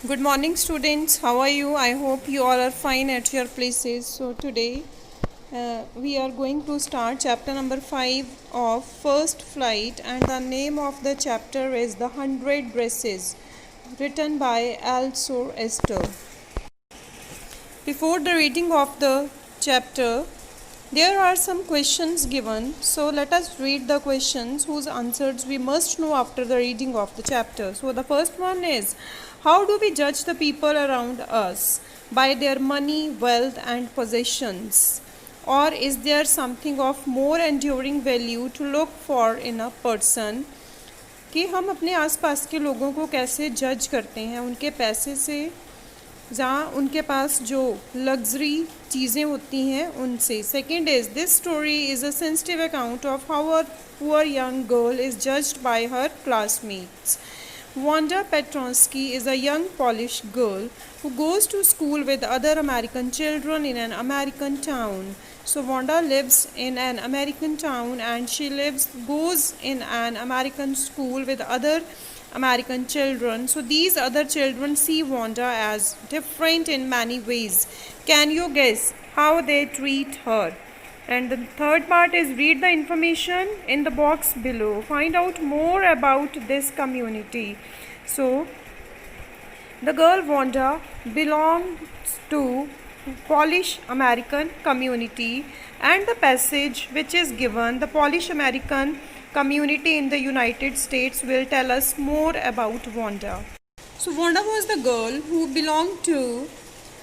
Good morning, students. How are you? I hope you all are fine at your places. So today we are going to start chapter number 5 of First Flight, and the name of the chapter is The Hundred Dresses, written by Also Esther. Before the reading of the chapter, there are some questions given, so let us read the questions whose answers we must know after the reading of the chapter. So the first one is, how do we judge the people around us? By their money, wealth and possessions? Or is there something of more enduring value to look for in a person? कि हम अपने आसपास के लोगों को कैसे जज करते हैं उनके पैसे से, जहाँ उनके पास जो लग्जरी चीज़ें होती हैं उनसे. Second is, this story is a sensitive account of how a poor young girl is judged bye her classmates. Wanda Petronsky is a young Polish girl who goes to school with other American children in an American town. So Wanda lives in an American town and she goes in an American school with other American children. So these other children see Wanda as different in many ways. Can you guess how they treat her? And the third part is, read the information in the box below. Find out more about this community. So, the girl Wanda belongs to Polish American community, and the passage which is given, the Polish American community in the United States, will tell us more about Wanda. So Wanda was the girl who belonged to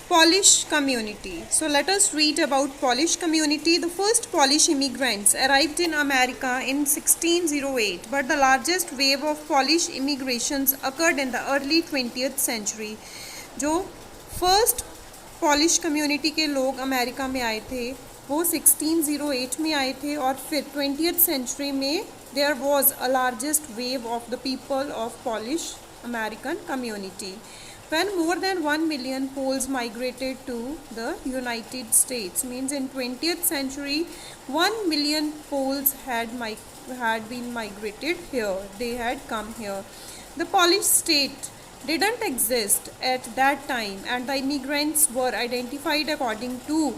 Polish community. So let us read about Polish community. The first Polish immigrants arrived in America in 1608, but the largest wave of Polish immigrations occurred in the early 20th century. जो first Polish community के लोग America में आए थे वो 1608 में आए थे, और फिर 20th century में there was a largest wave of the people of Polish American community. When more than 1 million Poles migrated to the United States, means in 20th century 1 million Poles had been migrated here, they had come here. The Polish state didn't exist at that time, and the immigrants were identified according to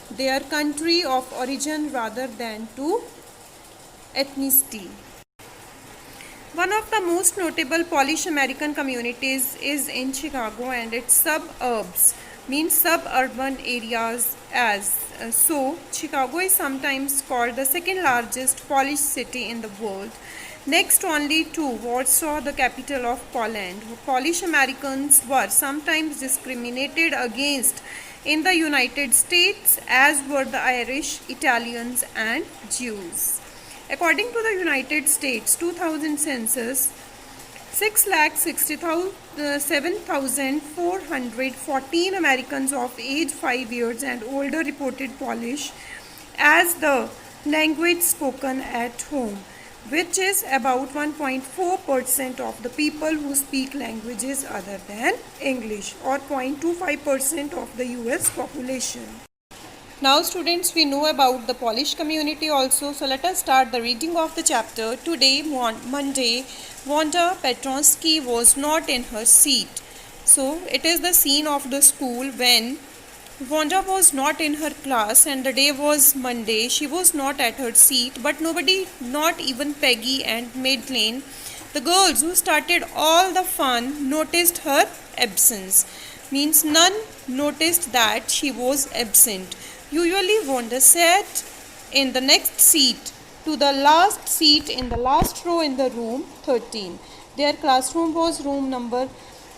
their country of origin rather than to ethnicity. One of the most notable Polish American communities is in Chicago and its suburbs, means suburban areas. So Chicago is sometimes called the second largest Polish city in the world, next only to Warsaw, the capital of Poland. Polish Americans were sometimes discriminated against in the United States, as were the Irish, Italians and Jews. According to the United States 2000 census, 6,67,414 Americans of age 5 years and older reported Polish as the language spoken at home, which is about 1.4% of the people who speak languages other than English, or 0.25% of the US population. Now students, we know about the Polish community also, so let us start the reading of the chapter. Today, Monday, Wanda Petronsky was not in her seat. So it is the scene of the school when Wanda was not in her class and the day was Monday. She was not at her seat, but nobody, not even Peggy and Madeleine, the girls who started all the fun, noticed her absence. Means none noticed that she was absent. Usually Wanda sat in the next seat to the last seat in the last row in the room 13. Their classroom was room number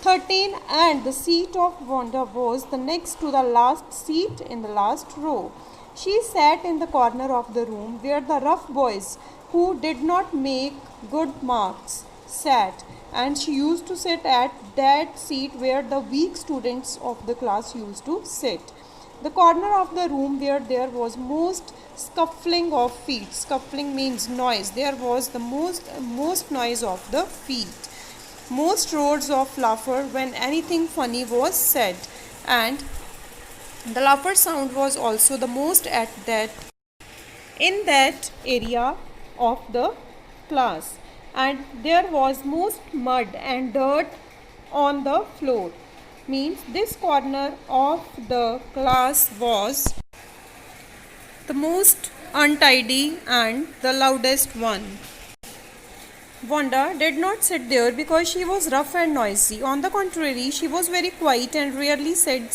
13, and the seat of Wanda was the next to the last seat in the last row. She sat in the corner of the room where the rough boys who did not make good marks sat, and she used to sit at that seat where the weak students of the class used to sit. The corner of the room where there was most scuffling of feet. Scuffling means noise. There was the most noise of the feet. Most roars of laughter when anything funny was said, and the laughter sound was also the most in that area of the class, and there was most mud and dirt on the floor. means this corner of the class was the most untidy and the loudest one. Wanda did not sit there because she was rough and noisy. On the contrary, she was very quiet and rarely said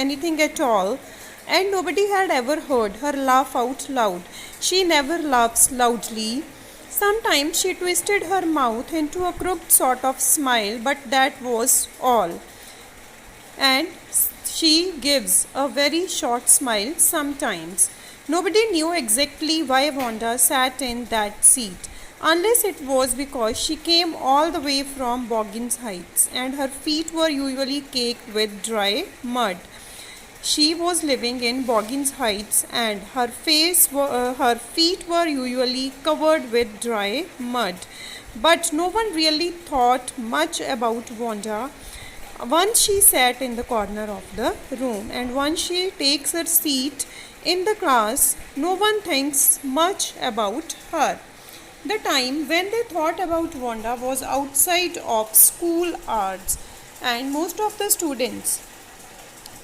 anything at all, and nobody had ever heard her laugh out loud. She never laughs loudly. Sometimes she twisted her mouth into a crooked sort of smile, but that was all. And she gives a very short smile sometimes. Nobody knew exactly why Wanda sat in that seat, unless it was because she came all the way from Boggins Heights and her feet were usually caked with dry mud. She was living in Boggins Heights and her feet were usually covered with dry mud. But no one really thought much about Wanda once she sat in the corner of the room, and once she takes her seat in the class, no one thinks much about her. The time when they thought about Wanda was outside of school hours, and most of the students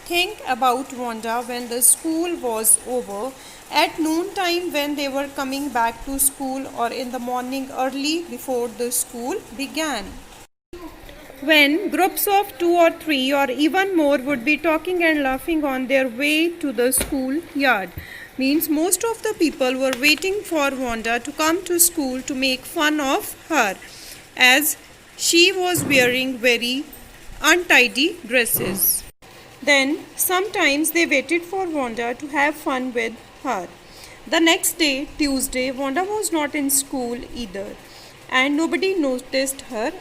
think about Wanda when the school was over, at noon time when they were coming back to school, or in the morning early before the school began, when groups of 2 or 3 or even more would be talking and laughing on their way to the school yard. Means most of the people were waiting for Wanda to come to school to make fun of her, as she was wearing very untidy dresses. Then sometimes they waited for Wanda to have fun with her. The next day, Tuesday, Wanda was not in school either, and nobody noticed her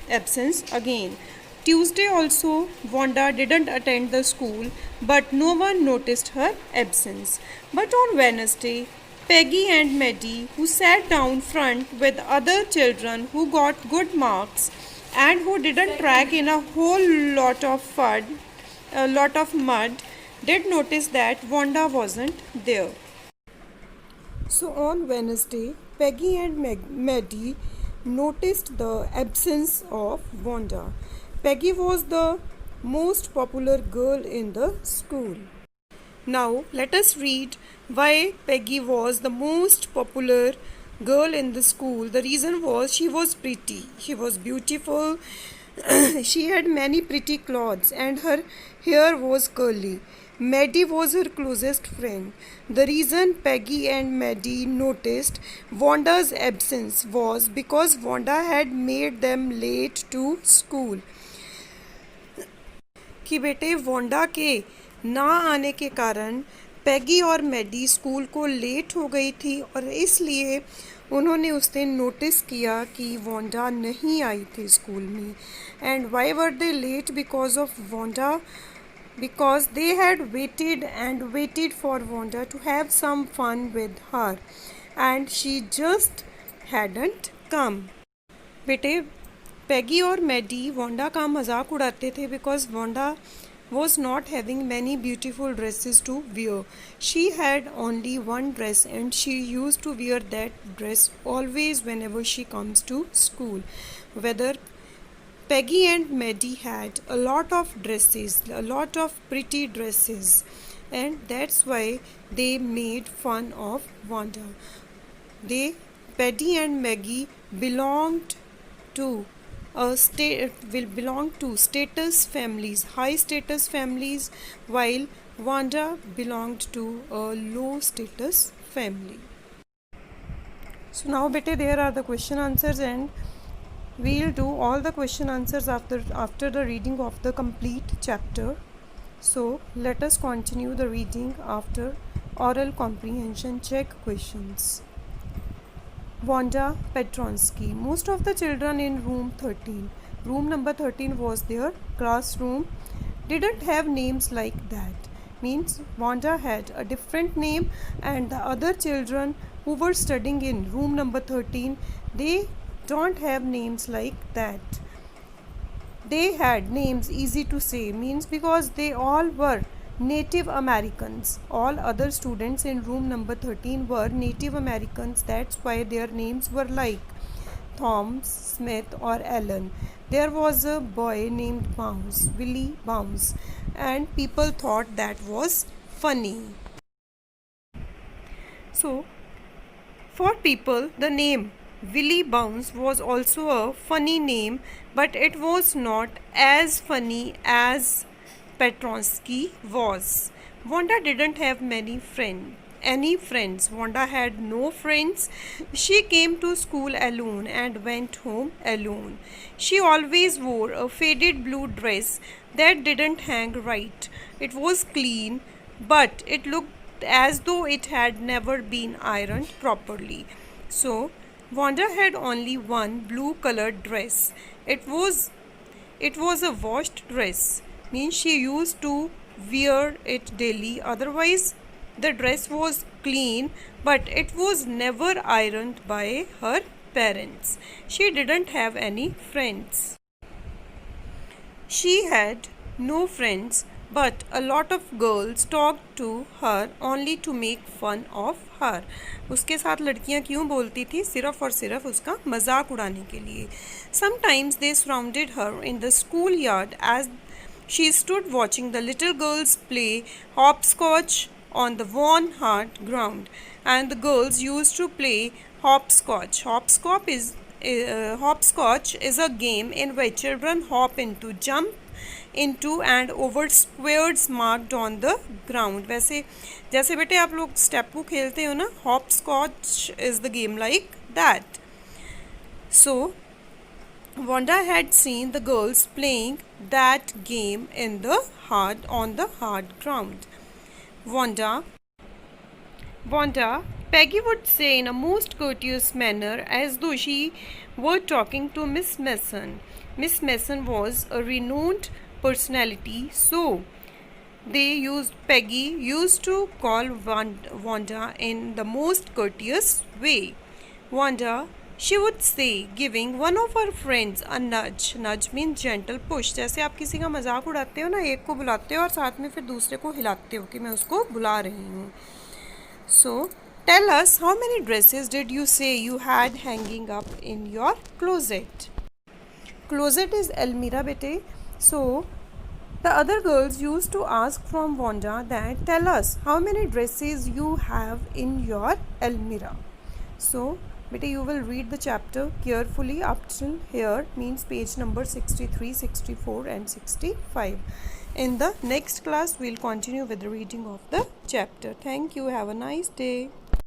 absence again. Tuesday also, Wanda didn't attend the school, but no one noticed her absence. But on Wednesday, Peggy and Maddie, who sat down front with other children who got good marks and who didn't track in a whole lot of mud, did notice that Wanda wasn't there. So on Wednesday, Peggy and Maddie noticed the absence of Wanda. Peggy was the most popular girl in the school. Now let us read why Peggy was the most popular girl in the school. The reason was she was pretty, she was beautiful, she had many pretty clothes, and her hair was curly. Maddie was her closest friend. The reason Peggy and Maddie noticed Wanda's absence was because Wanda had made them late to school. कि बेटे Wanda के ना आने के कारण पैगी और Maddie school को late हो गई थी, और इसलिए उन्होंने उस दिन नोटिस किया कि वांडा नहीं आई थी स्कूल में. And why were they late? Because of Wanda, because they had waited for Wanda to have some fun with her, and she just hadn't come. बेटे पैगी और मैडी वांडा का मजाक उड़ाते थे because Wanda was not having many beautiful dresses to wear. She had only one dress and she used to wear that dress always whenever she comes to school. Whether Peggy and Maddie had a lot of dresses, a lot of pretty dresses, and that's why they made fun of Wanda. Peggy and Maggie belonged to status families, high status families, while Wanda belonged to a low status family. So now bete there are the question answers, and we'll do all the question answers after the reading of the complete chapter. So let us continue the reading after oral comprehension check questions. Wanda Petronsky. Most of the children in room number 13 was their classroom, didn't have names like that. Means Wanda had a different name, and the other children who were studying in room number 13, they don't have names like that. They had names easy to say, means because they all were Native Americans. All other students in room number 13 were Native Americans. That's why their names were like Tom, Smith, or Alan. There was a boy named Bounce, Willie Bounce, and people thought that was funny. So, for people, the name Willie Bounce was also a funny name, but it was not as funny as Petronsky was. Wanda didn't have any friends. Wanda had no friends. She came to school alone and went home alone. She always wore a faded blue dress that didn't hang right. It was clean, but it looked as though it had never been ironed properly. So, Wanda had only one blue colored dress. It was a washed dress, means she used to wear it daily. Otherwise, the dress was clean, but it was never ironed by her parents. She didn't have any friends. She had no friends, but a lot of girls talked to her only to make fun of her. उसके साथ लड़कियां क्यों बोलती थी? सिर्फ और सिर्फ उसका मजाक उड़ाने के लिए. Sometimes they surrounded her in the schoolyard as she stood watching the little girls play hopscotch on the worn hard ground, and the girls used to play hopscotch. Hopscotch is a game in which children hop into, jump into and over squares marked on the ground. वैसे जैसे बेटे आप लोग स्टेपू खेलते हो ना, hopscotch is the game like that. So Wanda had seen the girls playing that game on the hard ground. Wanda, Peggy would say in a most courteous manner, as though she were talking to Miss Mason. Miss Mason was a renowned personality, so Peggy used to call Wanda in the most courteous way. Wanda, she would say, giving one of her friends a nudge. Nudge means gentle push. जैसे आप किसी का मजाक उड़ाते हो ना, एक को बुलाते हो और साथ में फिर दूसरे को हिलाते हो कि मैं उसको बुला रही हूँ. So, tell us, how many dresses did you say you had hanging up in your closet? Closet is almirah bete. So, the other girls used to ask from Wanda that, tell us, how many dresses you have in your almirah. So, beta, you will read the chapter carefully up till here, means page number 63, 64 and 65. In the next class, we'll continue with the reading of the chapter. Thank you. Have a nice day.